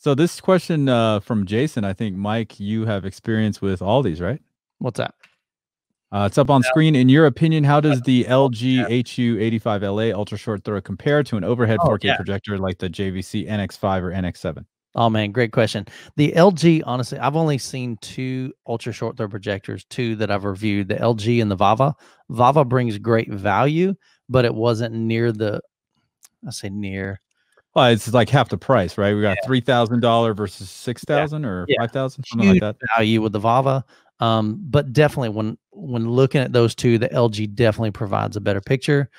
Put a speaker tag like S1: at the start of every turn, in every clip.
S1: So this question from Jason, I think Mike, you have experience with all these, right?
S2: What's that?
S1: It's up on screen. In your opinion, how does the LG HU85LA ultra short throw compare to an overhead 4K projector like the JVC NX5 or NX7?
S2: Oh man, great question. The LG, honestly, I've only seen two ultra short throw projectors, two that I've reviewed, the LG and the Vava. Vava brings great value, but it wasn't near the, I say near.
S1: Well, it's like half the price, right? We got $3,000 versus 6,000 or 5,000, something like that.
S2: Value with the Vava. But definitely when looking at those two, the LG definitely provides a better picture.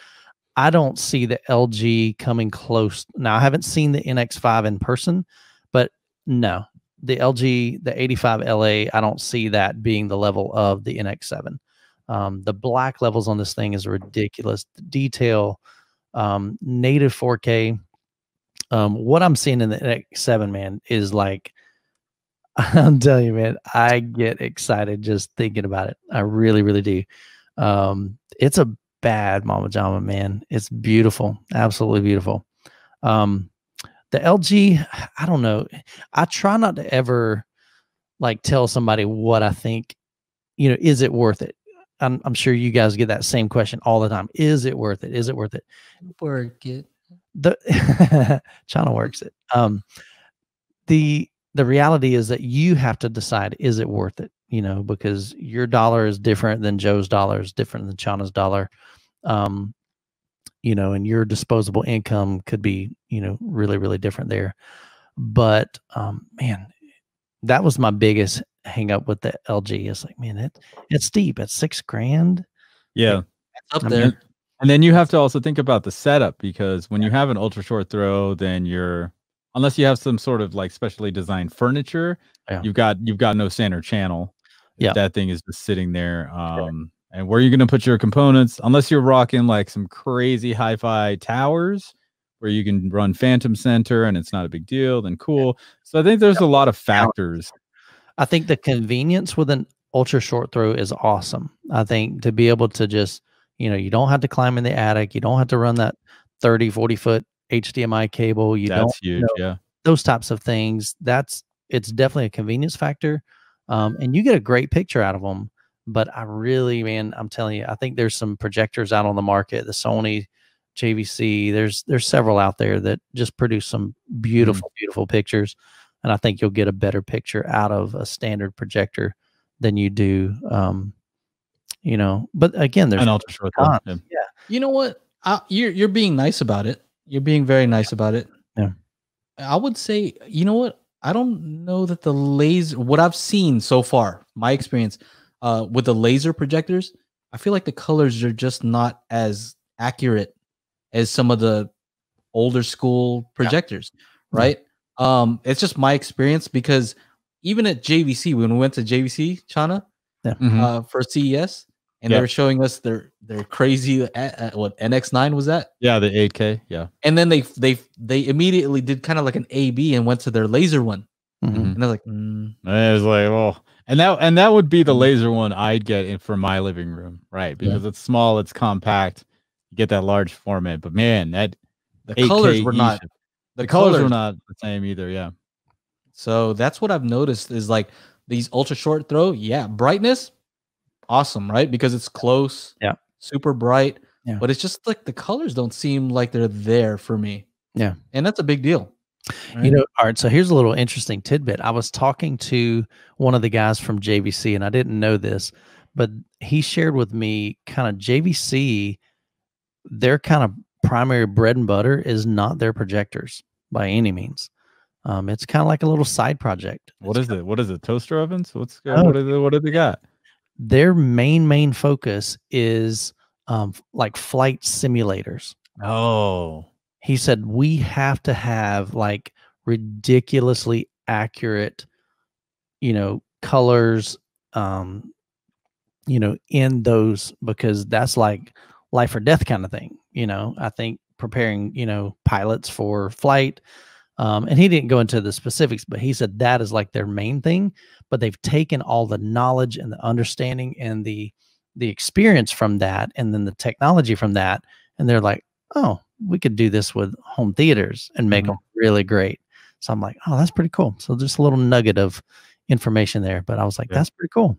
S2: I don't see the LG coming close. Now, I haven't seen the NX5 in person, but no, the LG, the 85LA, I don't see that being the level of the NX7. The black levels on this thing is ridiculous. The detail, native 4K. What I'm seeing in the NX7, man, is like, I'm telling you, man, I get excited just thinking about it. I really, really do. It's a bad Mama Jama, man. It's beautiful. Absolutely beautiful. The LG, I don't know. I try not to ever like tell somebody what I think, is it worth it? I'm sure you guys get that same question all the time. Is it worth it? Is it worth it?
S3: Work it.
S2: China works it. The reality is that you have to decide, is it worth it? Because your dollar is different than Joe's dollar, is different than China's dollar. And your disposable income could be, really, really different there. But man, that was my biggest hang up with the LG. It's like, man, it's steep at $6,000.
S1: Yeah.
S3: It's up there.
S1: And then you have to also think about the setup, because when you have an ultra short throw, then unless you have some sort of like specially designed furniture, you've got no center channel.
S2: Yeah.
S1: That thing is just sitting there. And where are you going to put your components? Unless you're rocking like some crazy hi-fi towers where you can run Phantom Center and it's not a big deal, then cool. So I think there's a lot of factors.
S2: I think the convenience with an ultra short throw is awesome. I think to be able to just, you don't have to climb in the attic. You don't have to run that 30, 40 foot HDMI cable.
S1: That's huge. Yeah.
S2: Those types of things. It's definitely a convenience factor. And you get a great picture out of them. But I really, man, I'm telling you, I think there's some projectors out on the market, the Sony, JVC. There's several out there that just produce some beautiful, beautiful pictures. And I think you'll get a better picture out of a standard projector than you do, but again, there's
S1: an ultra short.
S2: Yeah.
S3: You know what? You're being nice about it. You're being very nice about it.
S2: Yeah.
S3: I would say, you know what? I don't know that the laser, what I've seen so far, my experience with the laser projectors, I feel like the colors are just not as accurate as some of the older school projectors, right? It's just my experience, because even at JVC, when we went to JVC China for CES, and they were showing us their crazy what NX9 was that?
S1: Yeah, the 8K. Yeah,
S3: and then they immediately did kind of like an A/B and went to their laser one, and they're like,
S1: and it was like, well, and that would be the laser one I'd get for my living room, right? Because it's small, it's compact, you get that large format. But man,
S3: the colors were not.
S1: The colors were not the same either, yeah.
S3: So that's what I've noticed is like these ultra short throw, brightness, awesome, right? Because it's close, super bright, but it's just like the colors don't seem like they're there for me.
S2: Yeah.
S3: And that's a big deal. Right?
S2: All right, so here's a little interesting tidbit. I was talking to one of the guys from JVC, and I didn't know this, but he shared with me kind of JVC, their kind of primary bread and butter is not their projectors by any means. It's kind of like a little side project.
S1: What is it? What is it? Toaster ovens? What do they got?
S2: Their main focus is like flight simulators.
S1: Oh.
S2: He said we have to have like ridiculously accurate, colors, in those, because that's like life or death kind of thing. I think preparing, pilots for flight. And he didn't go into the specifics, but he said that is like their main thing. But they've taken all the knowledge and the understanding and the experience from that, and then the technology from that, and they're like, oh, we could do this with home theaters and make them really great. So I'm like, oh, that's pretty cool. So just a little nugget of information there, but I was like,
S1: Yeah.
S2: that's pretty cool.